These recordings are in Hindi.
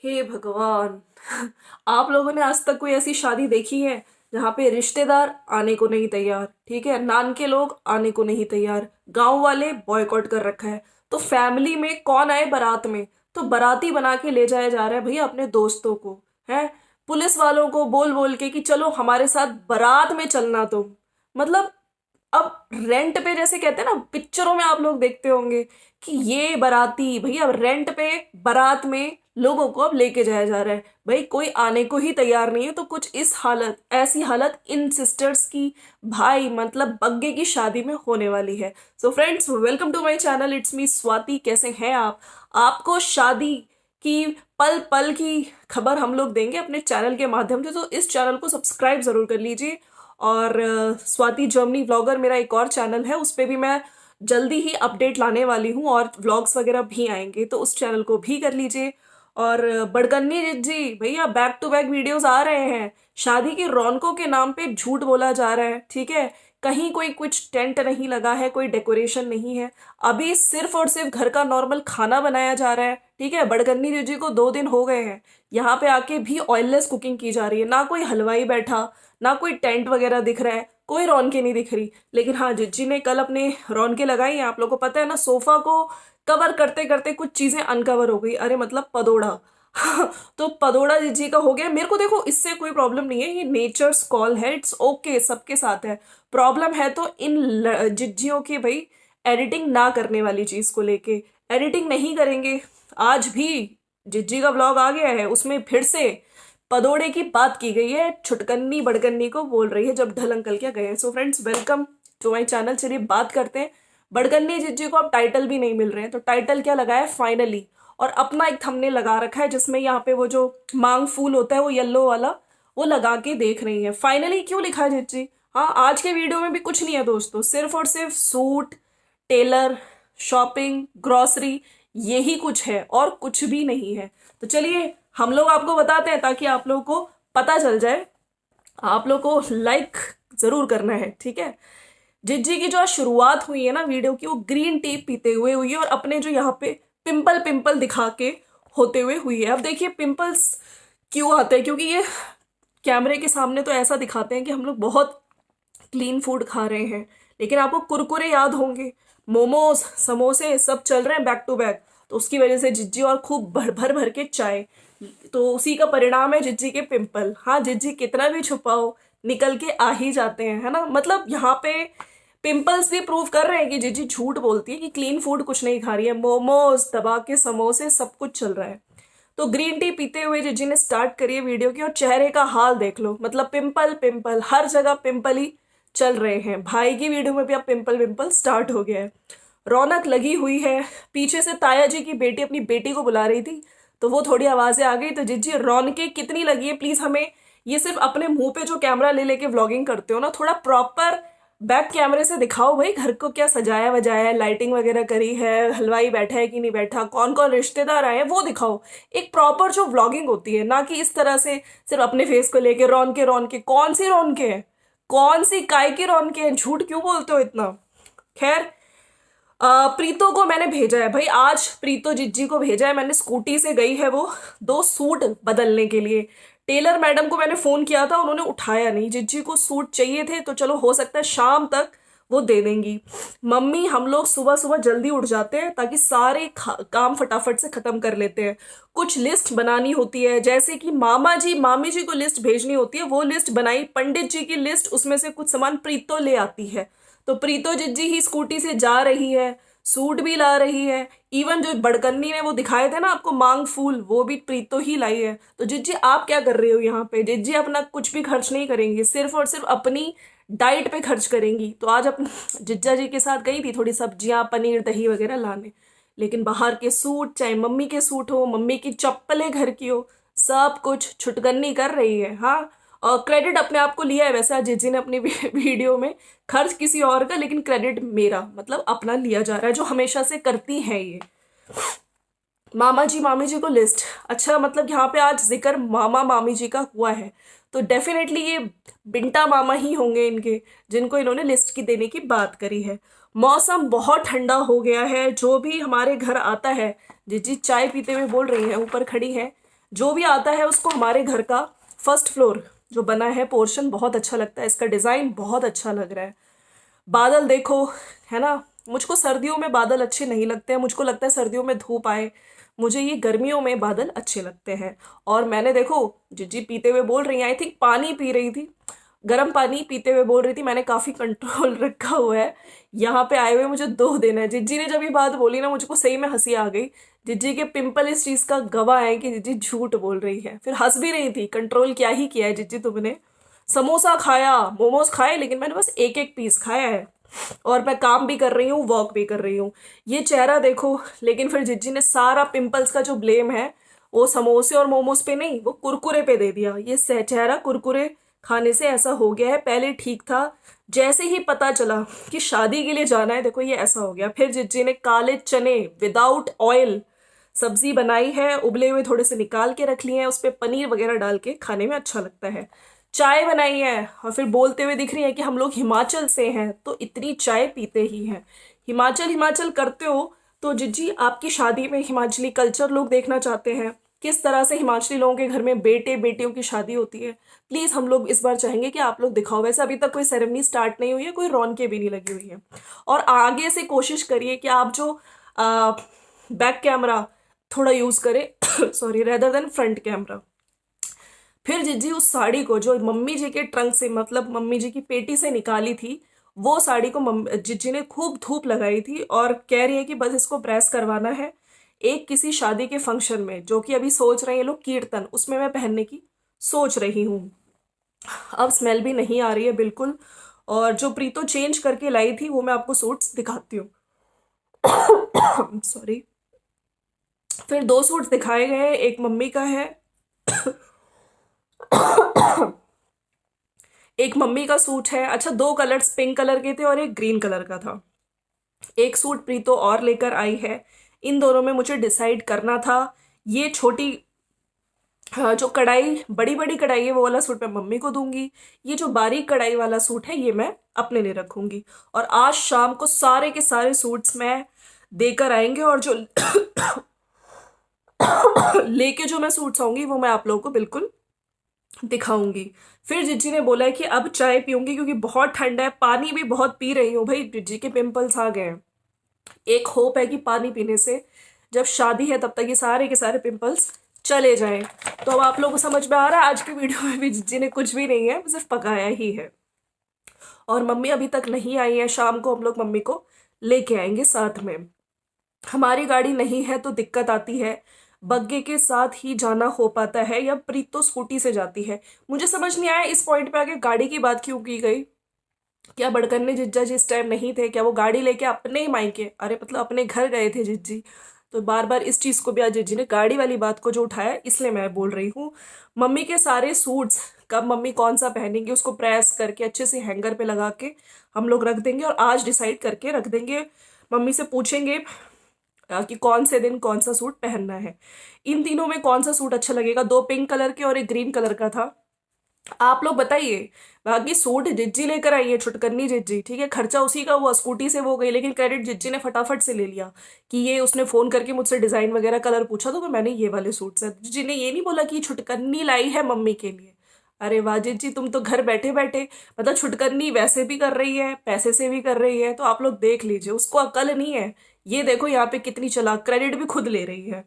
हे भगवान। आप लोगों ने आज तक कोई ऐसी शादी देखी है जहाँ पे रिश्तेदार आने को नहीं तैयार, ठीक है, नान के लोग आने को नहीं तैयार, गांव वाले बॉयकॉट कर रखा है, तो फैमिली में कौन आए बारात में? तो बाराती बना के ले जाया जा रहा है भैया अपने दोस्तों को, है, पुलिस वालों को बोल बोल के कि चलो हमारे साथ बारात में चलना तुम। मतलब अब रेंट पे, जैसे कहते हैं ना पिक्चरों में आप लोग देखते होंगे कि ये बाराती भैया रेंट पे बारात में लोगों को अब लेके जाया जा रहा है। भाई कोई आने को ही तैयार नहीं है, तो कुछ इस हालत, ऐसी हालत इन सिस्टर्स की, भाई मतलब बग्गे की शादी में होने वाली है। So friends, welcome to my channel, it's me Swati. कैसे हैं आप? आपको शादी की पल पल की खबर हम लोग देंगे अपने चैनल के माध्यम से, तो इस चैनल को सब्सक्राइब जरूर कर लीजिए। और स्वाति जर्मनी व्लॉगर मेरा एक और चैनल है, उस पर भी मैं जल्दी ही अपडेट लाने वाली हूँ और व्लॉग्स वगैरह भी आएंगे, तो उस चैनल को भी कर लीजिए। और बड़कन्नी जी भैया बैक टू बैक वीडियोस आ रहे हैं। शादी की रौनकों के नाम पे झूठ बोला जा रहा है, ठीक है, कहीं कोई कुछ टेंट नहीं लगा है, कोई डेकोरेशन नहीं है, अभी सिर्फ और सिर्फ घर का नॉर्मल खाना बनाया जा रहा है, ठीक है। बड़कन्नी जी को 2 दिन हो गए हैं, यहाँ पे आके भी ऑयललेस कुकिंग की जा रही है, ना कोई हलवाई बैठा, ना कोई टेंट वगैरह दिख रहा है, कोई रौनकें नहीं दिख रही। लेकिन हाँ, जिज्जी ने कल अपने रौनकें लगाई हैं। आप लोगों को पता है ना, सोफा को कवर करते करते कुछ चीजें अनकवर हो गई, अरे मतलब पदोड़ा। तो पदोड़ा जिज्जी का हो गया। मेरे को देखो इससे कोई प्रॉब्लम नहीं है, ये नेचर्स कॉल है, इट्स ओके, सबके साथ है। प्रॉब्लम है तो इन जिज्जियों की भाई, एडिटिंग ना करने वाली चीज को लेके। एडिटिंग नहीं करेंगे। आज भी जिज्जी का ब्लॉग आ गया है, उसमें फिर से पदोड़े की बात की गई है, छुटकन्नी बड़कन्नी को बोल रही है जब ढल अंकल क्या गए हैं। So friends, welcome to my channel. चलिए बात करते हैं। बड़कन्नी जिज्जी को अब टाइटल भी नहीं मिल रहे हैं, तो टाइटल क्या लगाया फाइनली, और अपना एक थंबनेल लगा रखा है जिसमें यहाँ पे वो जो मांग फूल होता है वो येलो वाला, वो लगा के देख रही है। फाइनली क्यों लिखा है जिज्जी? हाँ, आज के वीडियो में भी कुछ नहीं है दोस्तों, सिर्फ और सिर्फ सूट, टेलर, शॉपिंग, ग्रॉसरी, यही कुछ है और कुछ भी नहीं है। तो चलिए हम लोग आपको बताते हैं ताकि आप लोगों को पता चल जाए। आप लोग को लाइक जरूर करना है, ठीक है। जिज्जी की जो शुरुआत हुई है ना वीडियो की, वो ग्रीन टी पीते हुए हुई है और अपने जो यहाँ पे पिंपल पिंपल दिखा के होते हुए हुई है। अब देखिए पिंपल्स क्यों आते हैं, क्योंकि ये कैमरे के सामने तो ऐसा दिखाते हैं कि हम लोग बहुत क्लीन फूड खा रहे हैं, लेकिन आपको कुरकुरे याद होंगे, मोमोज, समोसे सब चल रहे हैं बैक टू बैक, तो उसकी वजह से जिज्जी और खूब भर भर भर के चाय, तो उसी का परिणाम है जिज्जी के पिंपल। हाँ, जिज्जी कितना भी छुपाओ निकल के आ ही जाते हैं, है ना। मतलब यहाँ पे पिंपल्स भी प्रूव कर रहे हैं कि जिज्जी झूठ बोलती है कि क्लीन फूड कुछ नहीं खा रही है, मोमोज, दबा के समोसे, सब कुछ चल रहा है। तो ग्रीन टी पीते हुए जिज्जी ने स्टार्ट करी है वीडियो की, और चेहरे का हाल देख लो, मतलब पिंपल पिंपल, हर जगह पिंपल ही चल रहे हैं। भाई की वीडियो में भी अब पिंपल पिंपल स्टार्ट हो गया है। रौनक लगी हुई है। पीछे से ताया जी की बेटी अपनी बेटी को बुला रही थी, तो वो थोड़ी आवाजें आ गई। तो जिज्जी, रौनकें कितनी लगी है प्लीज हमें, ये सिर्फ अपने मुंह पे जो कैमरा ले लेके व्लॉगिंग करते हो ना, थोड़ा प्रॉपर बैक कैमरे से दिखाओ भाई, घर को क्या सजाया वजाया है, लाइटिंग वगैरह करी है, हलवाई बैठा है कि नहीं बैठा, कौन कौन रिश्तेदार आए हैं, वो दिखाओ। एक प्रॉपर जो व्लॉगिंग होती है, ना कि इस तरह से सिर्फ अपने फेस को लेके रौनके रौनके। कौन सी रौनके हैं, कौन सी काय की रौनके हैं, झूठ क्यों बोलते हो इतना। खैर, प्रीतो को मैंने भेजा है भाई, आज प्रीतो जिज्जी को भेजा है मैंने, स्कूटी से गई है वो 2 सूट बदलने के लिए। टेलर मैडम को मैंने फोन किया था, उन्होंने उठाया नहीं। जिज्जी को सूट चाहिए थे, तो चलो हो सकता है शाम तक वो दे देंगी। मम्मी, हम लोग सुबह सुबह जल्दी उठ जाते हैं ताकि सारे काम फटाफट से खत्म कर लेते हैं। कुछ लिस्ट बनानी होती है, जैसे कि मामा जी मामी जी को लिस्ट भेजनी होती है, वो लिस्ट बनाई। पंडित जी की लिस्ट, उसमें से कुछ सामान प्रीतो ले आती है, तो प्रीतो जिज्जी ही स्कूटी से जा रही है, सूट भी ला रही है। इवन जो बड़कन्नी ने वो दिखाए थे ना आपको मांग फूल, वो भी प्रीतो ही लाई है। तो जिज्जी आप क्या कर रहे हो यहाँ पे? जिज्जी अपना कुछ भी खर्च नहीं करेंगी, सिर्फ और सिर्फ अपनी डाइट पे खर्च करेंगी। तो आज अपने जिज्जा जी के साथ गई थी थोड़ी सब्जियां, पनीर, दही वगैरह लाने, लेकिन बाहर के सूट, चाहे मम्मी के सूट हो, मम्मी की चप्पलें घर की हो, सब कुछ छुटकन्नी कर रही है। हाँ, और क्रेडिट अपने आप को लिया है वैसे आज जिज्जी ने अपनी वीडियो में, खर्च किसी और का लेकिन क्रेडिट मेरा, मतलब अपना लिया जा रहा है, जो हमेशा से करती है ये। मामा जी मामी जी को लिस्ट, अच्छा मतलब यहाँ पे आज जिक्र मामा मामी जी का हुआ है, तो डेफिनेटली ये बिंटा मामा ही होंगे इनके, जिनको इन्होंने लिस्ट की देने की बात करी है। मौसम बहुत ठंडा हो गया है, जो भी हमारे घर आता है, जिज्जी चाय पीते हुए बोल रही है, ऊपर खड़ी है, जो भी आता है उसको हमारे घर का फर्स्ट फ्लोर जो बना है पोर्शन बहुत अच्छा लगता है, इसका डिज़ाइन बहुत अच्छा लग रहा है। बादल देखो, है ना। मुझको सर्दियों में बादल अच्छे नहीं लगते हैं, मुझको लगता है सर्दियों में धूप आए, मुझे ये गर्मियों में बादल अच्छे लगते हैं। और मैंने देखो जिज्जी पीते हुए बोल रही है, आई थिंक पानी पी रही थी, गर्म पानी पीते हुए बोल रही थी, मैंने काफ़ी कंट्रोल रखा हुआ है। यहाँ पे आए हुए मुझे 2 दिन है। जिज्जी ने जब ये बात बोली ना, मुझको सही में हंसी आ गई। जिज्जी के पिंपल इस चीज़ का गवाह है कि जिज्जी झूठ बोल रही है। फिर हंस भी रही थी, कंट्रोल क्या ही किया है जिज्जी तुमने। समोसा खाया, मोमोज खाए, लेकिन मैंने बस एक एक पीस खाया है। और मैं काम भी कर रही हूँ, वॉक भी कर रही हूँ। ये चेहरा देखो। लेकिन फिर जिज्जी ने सारा पिंपल्स का जो ब्लेम है वो समोसे और मोमोज पे नहीं, वो कुरकुरे पे दे दिया। ये चेहरा कुरकुरे खाने से ऐसा हो गया है। पहले ठीक था, जैसे ही पता चला कि शादी के लिए जाना है, देखो ये ऐसा हो गया। फिर जिज्जी ने काले चने विदाउट ऑयल सब्जी बनाई है, उबले हुए थोड़े से निकाल के रख लिए हैं, उस पर पनीर वगैरह डाल के खाने में अच्छा लगता है। चाय बनाई है और फिर बोलते हुए दिख रही है कि हम लोग हिमाचल से हैं तो इतनी चाय पीते ही हैं। हिमाचल हिमाचल करते हो तो जिज्जी आपकी शादी में हिमाचली कल्चर लोग देखना चाहते हैं, किस तरह से हिमाचली लोगों के घर में बेटे बेटियों की शादी होती है। प्लीज़ हम लोग इस बार चाहेंगे कि आप लोग दिखाओ। वैसे अभी तक कोई सेरेमनी स्टार्ट नहीं हुई है, कोई रौनकें भी नहीं लगी हुई है। और आगे से कोशिश करिए कि आप जो बैक कैमरा थोड़ा यूज़ करें sorry, rather than front camera. फिर जिज्जी उस साड़ी को जो मम्मी जी के ट्रंक से, मतलब मम्मी जी की पेटी से निकाली थी, वो साड़ी को जिज्जी ने खूब धूप लगाई थी और कह रही है कि बस इसको प्रेस करवाना है। एक किसी शादी के फंक्शन में, जो कि अभी सोच रहे हैं ये लोग कीर्तन, उसमें मैं पहनने की सोच रही हूँ। अब स्मेल भी नहीं आ रही है बिल्कुल। और जो प्रीतो चेंज करके लाई थी वो मैं आपको सूट्स दिखाती हूँ। सॉरी। फिर 2 सूट्स दिखाए गए हैं, एक मम्मी का है एक मम्मी का सूट है। अच्छा, 2 कलर्स पिंक कलर के थे और एक ग्रीन कलर का था। एक सूट प्रीतो और लेकर आई है। इन दोनों में मुझे डिसाइड करना था। ये छोटी, हाँ, जो कढ़ाई, बड़ी बड़ी कढ़ाई है, वो वाला सूट मैं मम्मी को दूंगी। ये जो बारीक कढ़ाई वाला सूट है ये मैं अपने लिए रखूंगी। और आज शाम को सारे के सारे सूट्स मैं देकर आएंगे, और जो लेके जो मैं सूट्स आऊंगी वो मैं आप लोगों को बिल्कुल दिखाऊंगी। फिर जिज्जी ने बोला है कि अब चाय पीऊंगी क्योंकि बहुत ठंडा है, पानी भी बहुत पी रही हूँ भाई, जिज्जी के पिंपल्स आ गए हैं। एक होप है कि पानी पीने से जब शादी है तब तक ये सारे के सारे पिंपल्स चले जाएं। तो अब आप लोगों को समझ में आ रहा है, आज की वीडियो में भी जिज्जी ने कुछ भी नहीं है, सिर्फ पकाया ही है। और मम्मी अभी तक नहीं आई है, शाम को हम लोग मम्मी को लेके आएंगे साथ में। हमारी गाड़ी नहीं है तो दिक्कत आती है, बग्गे के साथ ही जाना हो पाता है, या प्रीत तो स्कूटी से जाती है। मुझे समझ नहीं आया इस पॉइंट पे आके गाड़ी की बात क्यों की गई। क्या बड़कन्ने जिज्जा जी इस टाइम नहीं थे क्या? वो गाड़ी लेके अपने ही मायके, अरे मतलब अपने घर गए थे जिज्जी। तो बार बार इस चीज़ को भी आज जिज्जी ने गाड़ी वाली बात को जो उठाया, इसलिए मैं बोल रही हूँ। मम्मी के सारे सूट्स कब मम्मी कौन सा पहनेंगे उसको प्रेस करके अच्छे से हैंगर पे लगा के हम लोग रख देंगे, और आज डिसाइड करके रख देंगे। मम्मी से पूछेंगे कि कौन से दिन कौन सा सूट पहनना है। इन तीनों में कौन सा सूट अच्छा लगेगा? 2 पिंक कलर के और एक ग्रीन कलर का था, आप लोग बताइए। बाकी सूट जिज्जी लेकर आई है, छुटकन्नी जिज्जी, ठीक है, खर्चा उसी का हुआ, स्कूटी से वो गई, लेकिन क्रेडिट जिज्जी ने फटाफट से ले लिया कि ये उसने फोन करके मुझसे डिजाइन वगैरह कलर पूछा तो मैंने ये वाले सूट से। जिज्जी ने ये नहीं बोला कि छुटकन्नी लाई है मम्मी के लिए। अरे वाह जिज्जी, तुम तो घर बैठे बैठे, मतलब छुटकन्नी वैसे भी कर रही है, पैसे से भी कर रही है, तो आप लोग देख लीजिए, उसको अकल नहीं है। ये देखो यहाँ पे कितनी चालाक, क्रेडिट भी खुद ले रही है।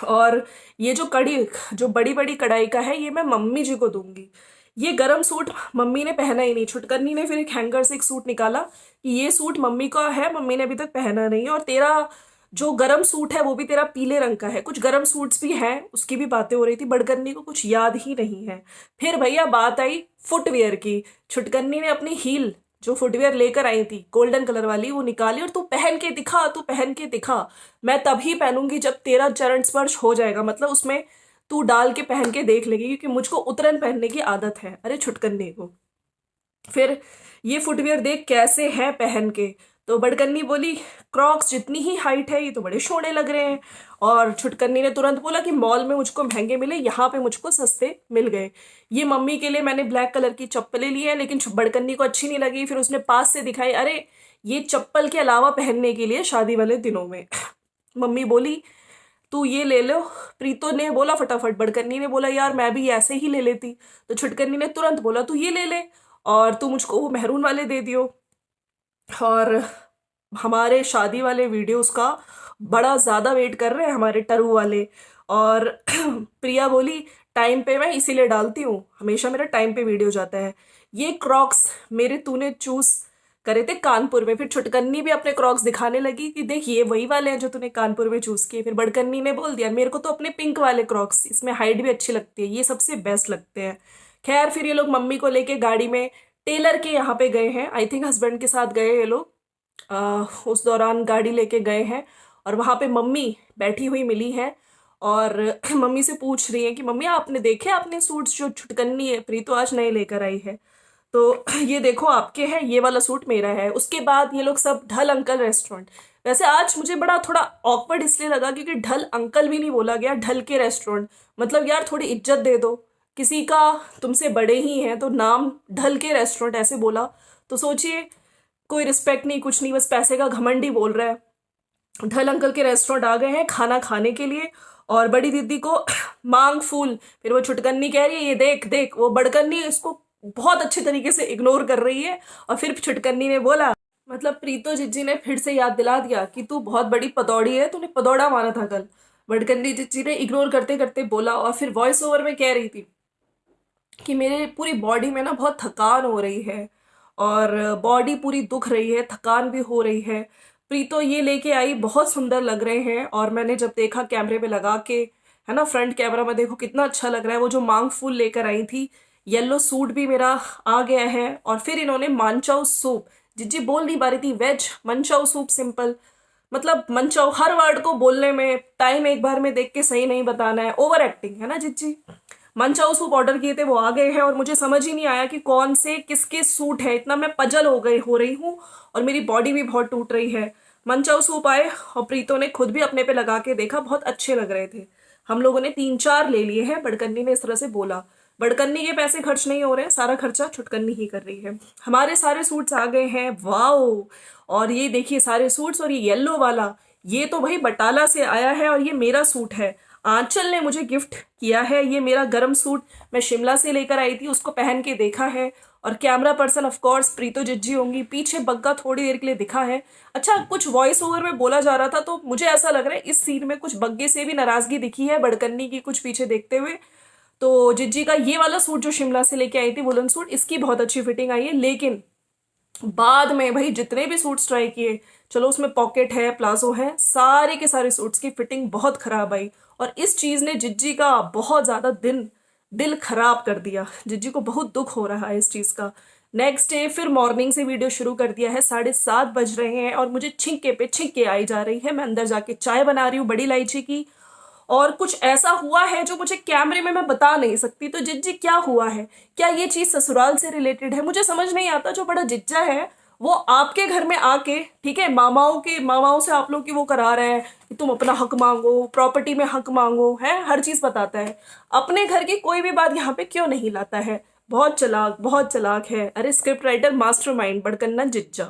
और ये जो कड़ी, जो बड़ी बड़ी कढ़ाई का है, ये मैं मम्मी जी को दूंगी। ये गरम सूट मम्मी ने पहना ही नहीं। छुटकन्नी ने फिर एक हैंगर से एक सूट निकाला कि ये सूट मम्मी का है, मम्मी ने अभी तक पहना नहीं है। और तेरा जो गरम सूट है वो भी तेरा पीले रंग का है। कुछ गरम सूट्स भी हैं, उसकी भी बातें हो रही थी, बड़कन्नी को कुछ याद ही नहीं है। फिर भैया बात आई फुटवेयर की। छुटकन्नी ने अपनी हील, जो फुटवेयर लेकर आई थी गोल्डन कलर वाली, वो निकाली और तू पहन के दिखा, तू पहन के दिखा। मैं तभी पहनूंगी जब तेरा चरण स्पर्श हो जाएगा, मतलब उसमें तू डाल के पहन के देख लेगी, क्योंकि मुझको उतरन पहनने की आदत है। अरे छुटकन्नी को फिर ये फुटवियर देख कैसे है पहन के, तो बड़कन्नी बोली क्रॉक्स जितनी ही हाइट है, ये तो बड़े सोने लग रहे हैं। और छुटकन्नी ने तुरंत बोला कि मॉल में मुझको महंगे मिले, यहाँ पे मुझको सस्ते मिल गए। ये मम्मी के लिए मैंने ब्लैक कलर की चप्पलें ली है, लेकिन बड़कन्नी को अच्छी नहीं लगी। फिर उसने पास से दिखाई, अरे ये चप्पल के अलावा पहनने के लिए शादी वाले दिनों में। मम्मी बोली तू ये ले लो। प्रीतो ने बोला फटाफट, बड़कन्नी ने बोला यार मैं भी ऐसे ही ले लेती, तो छुटकन्नी ने तुरंत बोला तू ये ले ले और तू मुझको वो मेहरून वाले दे दियो। और हमारे शादी वाले वीडियोस का बड़ा ज़्यादा वेट कर रहे हैं हमारे टरू वाले। और प्रिया बोली टाइम पे मैं इसीलिए डालती हूँ, हमेशा मेरा टाइम पे वीडियो जाता है। ये क्रॉक्स मेरे तूने चूज करे थे कानपुर में। फिर छुटकन्नी भी अपने क्रॉक्स दिखाने लगी कि देख ये वही वाले हैं जो तूने कानपुर में चूज किए। फिर बड़कन्नी ने बोल दिया मेरे को तो अपने पिंक वाले क्रॉक्स, इसमें हाइट भी अच्छी लगती है, ये सबसे बेस्ट लगते हैं। खैर फिर ये लोग मम्मी को लेके गाड़ी में टेलर के यहाँ पे गए हैं, आई थिंक हस्बैंड के साथ गए ये लोग। उस दौरान गाड़ी लेके गए हैं और वहाँ पे मम्मी बैठी हुई मिली है और मम्मी से पूछ रही है कि मम्मी आपने देखे आपने सूट्स जो छुटकन्नी है प्रीतो आज नए लेकर आई है, तो ये देखो आपके हैं, ये वाला सूट मेरा है। उसके बाद ये लोग सब ढल अंकल रेस्टोरेंट। वैसे आज मुझे बड़ा थोड़ा ऑकवर्ड इसलिए लगा क्योंकि ढल अंकल भी नहीं बोला गया, ढल के रेस्टोरेंट। मतलब यार थोड़ी इज्जत दे दो, किसी का तुमसे बड़े ही हैं तो नाम ढल के रेस्टोरेंट ऐसे बोला तो सोचिए कोई रिस्पेक्ट नहीं कुछ नहीं, बस पैसे का घमंड ही बोल रहा है। ढल अंकल के रेस्टोरेंट आ गए हैं खाना खाने के लिए और बड़ी दीदी को मांग फूल। फिर वो छुटकन्नी कह रही है ये देख देख, वो बड़कन्नी इसको बहुत अच्छे तरीके से इग्नोर कर रही है। और फिर छुटकन्नी ने बोला, मतलब प्रीतो जिज्जी ने फिर से याद दिला दिया कि तू बहुत बड़ी पदौड़ी है, तूने पदौड़ा मारा था कल। बड़कन्नी जिज्जी ने इग्नोर करते करते बोला और फिर वॉइस ओवर में कह रही थी कि मेरे पूरी बॉडी में ना बहुत थकान हो रही है और बॉडी पूरी दुख रही है, थकान भी हो रही है। प्रीतो ये लेके आई, बहुत सुंदर लग रहे हैं। और मैंने जब देखा कैमरे में लगा के, है ना फ्रंट कैमरा में, देखो कितना अच्छा लग रहा है। वो जो मांग फूल लेकर आई थी, येलो सूट भी मेरा आ गया है। और फिर इन्होंने मानचाओ सूप, जिज्जी बोल नहीं पा रही थी, वेज मनचाओ सूप सिंपल, मतलब मनचाओ हर वर्ड को बोलने में टाइम एक बार में देख के सही नहीं बताना है, ओवर एक्टिंग है ना जिज्जी। मनचाओ सूप ऑर्डर किए थे, वो आ गए हैं और मुझे समझ ही नहीं आया कि कौन से किसके सूट है, इतना मैं पजल हो रही हूँ और मेरी बॉडी भी बहुत टूट रही है। मनचाओ सूप आए और प्रीतो ने खुद भी अपने पे लगा के देखा, बहुत अच्छे लग रहे थे। हम लोगों ने 3-4 ले लिए हैं, बड़कन्नी ने इस तरह से बोला। बड़कन्नी के पैसे खर्च नहीं हो रहे हैं, सारा खर्चा छुटकन्नी ही कर रही है। हमारे सारे सूट्स आ गए हैं, वाओ। और ये देखिए सारे सूट्स, और ये येलो वाला ये तो भाई बटाला से आया है और ये मेरा सूट है, आंचल ने मुझे गिफ्ट किया है। ये मेरा गरम सूट मैं शिमला से लेकर आई थी, उसको पहन के देखा है। और camera person of course Preeto जिज्जी होंगी, पीछे बग्गा थोड़ी देर के लिए दिखा है। अच्छा कुछ वॉइस ओवर में बोला जा रहा था तो मुझे ऐसा लग रहा है इस सीन में कुछ बग्गे से भी नाराजगी दिखी है बड़कन्नी की कुछ पीछे देखते हुए। तो जिज्जी का ये वाला सूट जो शिमला से लेके आई थी वुलन सूट, इसकी बहुत अच्छी फिटिंग आई है। लेकिन बाद में भाई जितने भी सूट्स ट्राई किए, चलो उसमें पॉकेट है प्लाजो है, सारे के सारे सूट्स की फिटिंग बहुत खराब आई। और इस चीज ने जिज्जी का बहुत ज्यादा दिल खराब कर दिया। जिज्जी को बहुत दुख हो रहा है इस चीज का। नेक्स्ट डे फिर मॉर्निंग से वीडियो शुरू कर दिया है, 7:30 बज रहे हैं और मुझे छिंके पे छिंके आई जा रही है। मैं अंदर जाके चाय बना रही हूँ बड़ी इलायची की, और कुछ ऐसा हुआ है जो मुझे कैमरे में मैं बता नहीं सकती। तो जिज्जी क्या हुआ है, क्या ये चीज ससुराल से रिलेटेड है, मुझे समझ नहीं आता। जो बड़ा जिज्जा है वो आपके घर में आके, ठीक है, मामाओं से आप लोग की वो करा रहे हैं कि तुम अपना हक मांगो, प्रॉपर्टी में हक मांगो, है हर चीज बताता है। अपने घर की कोई भी बात यहाँ पे क्यों नहीं लाता है, बहुत चलाक है। अरे स्क्रिप्ट राइटर मास्टरमाइंड बड़कन्ना जिज्जा।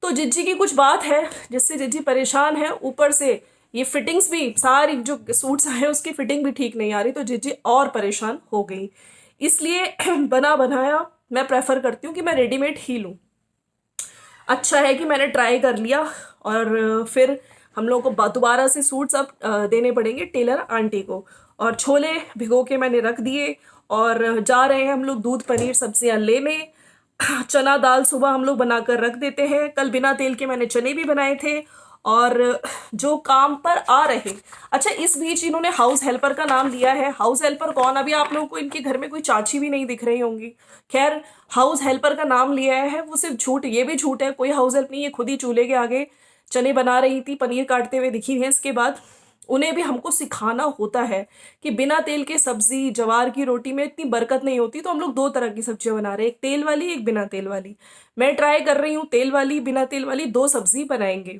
तो जिज्जी की कुछ बात है जिससे जिज्जी परेशान है, ऊपर से ये फिटिंग्स भी सारी जो सूट्स आए उसकी फिटिंग भी ठीक नहीं आ रही, तो जिज्जी और परेशान हो गई। इसलिए बना बनाया मैं प्रेफर करती हूँ कि मैं रेडीमेड ही लूँ। अच्छा है कि मैंने ट्राई कर लिया। और फिर हम लोगों को दोबारा से सूट्स अब देने पड़ेंगे टेलर आंटी को। और छोले भिगो के मैंने रख दिए और जा रहे हैं हम लोग दूध पनीर सब्जियां लेने। चना दाल सुबह हम लोग बनाकर रख देते हैं, कल बिना तेल के मैंने चने भी बनाए थे। और जो काम पर आ रहे, अच्छा इस बीच इन्होंने हाउस हेल्पर का नाम लिया है। हाउस हेल्पर कौन, अभी आप लोगों को इनके घर में कोई चाची भी नहीं दिख रही होंगी। खैर हाउस हेल्पर का नाम लिया है, वो सिर्फ झूठ, ये भी झूठ है, कोई हाउस हेल्प नहीं, ये खुद ही चूल्हे के आगे चने बना रही थी, पनीर काटते हुए दिखी है। इसके बाद उन्हें भी हमको सिखाना होता है कि बिना तेल के सब्जी, जवार की रोटी में इतनी बरकत नहीं होती, तो हम लोग 2 तरह की सब्जियां बना रहे हैं, एक तेल वाली एक बिना तेल वाली। मैं ट्राई कर रही हूँ तेल वाली, बिना तेल वाली 2 सब्जी बनाएंगे।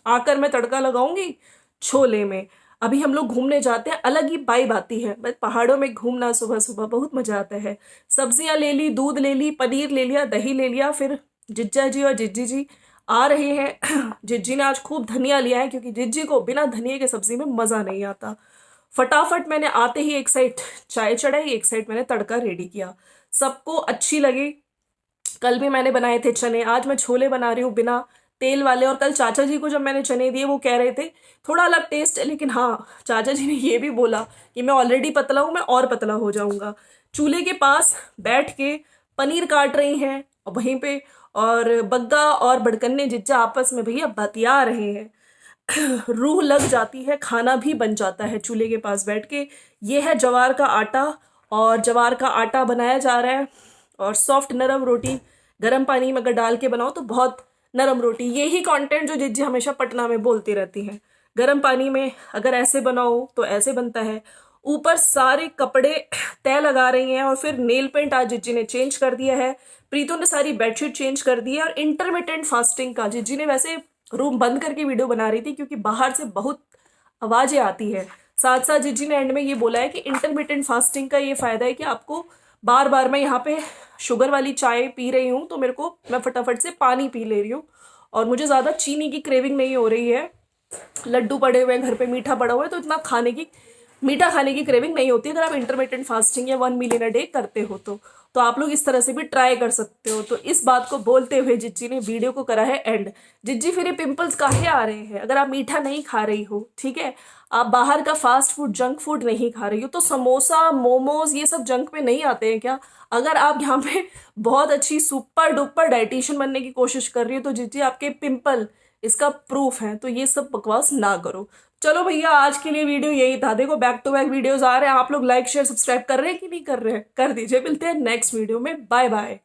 आकर मैं तड़का लगाऊंगी छोले में। अभी हम लोग घूमने जाते हैं, अलग ही वाइब आती है, बस पहाड़ों में घूमना सुबह सुबह बहुत मजा आता है। सब्जियां ले ली, दूध ले ली, पनीर ले लिया, दही ले लिया। फिर जिज्जा जी और जिज्जी जी आ रहे हैं। जिज्जी ने आज खूब धनिया लिया है क्योंकि जिज्जी को बिना धनिया के सब्जी में मज़ा नहीं आता। फटाफट मैंने आते ही एक साइड चाय चढ़ाई, एक साइड मैंने तड़का रेडी किया, सबको अच्छी लगी। कल भी मैंने बनाए थे चने, आज मैं छोले बना रही हूँ बिना तेल वाले। और कल चाचा जी को जब मैंने चने दिए वो कह रहे थे थोड़ा अलग टेस्ट है, लेकिन हाँ चाचा जी ने ये भी बोला कि मैं ऑलरेडी पतला हूँ, मैं और पतला हो जाऊंगा। चूल्हे के पास बैठ के पनीर काट रही हैं और वहीं पे, और बग्गा और बड़कन्ने जिज्जा आपस में भैया बतिया रहे हैं। रूह लग जाती है, खाना भी बन जाता है चूल्हे के पास बैठ के। ये है जवार का आटा, और जवार का आटा बनाया जा रहा है। और सॉफ्ट नरम रोटी गर्म पानी में अगर डाल के बनाओ तो बहुत नरम रोटी, यही कंटेंट जो जिज्जी हमेशा पटना में बोलती रहती हैं। गर्म पानी में अगर ऐसे बनाओ तो ऐसे बनता है। ऊपर सारे कपड़े तय लगा रही हैं, और फिर नेल पेंट आज जिज्जी ने चेंज कर दिया है। प्रीतों ने सारी बेडशीट चेंज कर दी है। और इंटरमिटेंट फास्टिंग का जिज्जी ने वैसे रूम बंद करके वीडियो बना रही थी क्योंकि बाहर से बहुत आवाज़ें आती है। साथ साथ जिज्जी ने एंड में ये बोला है कि इंटरमिटेंट फास्टिंग का ये फ़ायदा है कि आपको बार बार, मैं यहाँ पे शुगर वाली चाय पी रही हूँ तो मैं फटाफट से पानी पी ले रही हूँ, और मुझे ज़्यादा चीनी की क्रेविंग नहीं हो रही है। लड्डू पड़े हुए हैं घर पे, मीठा पड़ा हुआ है, तो इतना मीठा खाने की क्रेविंग नहीं होती अगर आप इंटरमिटेंट फास्टिंग या 1 मील इन अ डे करते हो तो आप लोग इस तरह से भी ट्राई कर सकते हो। तो इस बात को बोलते हुए जिज्जी ने वीडियो को करा है एंड। जिज्जी फिर ये पिंपल्स काहे आ रहे हैं? अगर आप मीठा नहीं खा रही हो, ठीक है, आप बाहर का फास्ट फूड जंक फूड नहीं खा रही हो, तो समोसा मोमोज ये सब जंक में नहीं आते हैं क्या? अगर आप यहाँ पे बहुत अच्छी सुपर डुपर डाइटिशियन बनने की कोशिश कर रही हो तो जिज्जी आपके पिंपल इसका प्रूफ है, तो ये सब बकवास ना करो। चलो भैया आज के लिए वीडियो यही था। देखो बैक टू बैक वीडियोस आ रहे हैं, आप लोग लाइक शेयर सब्सक्राइब कर रहे हैं कि नहीं कर रहे हैं? कर दीजिए। मिलते हैं नेक्स्ट वीडियो में, बाय बाय।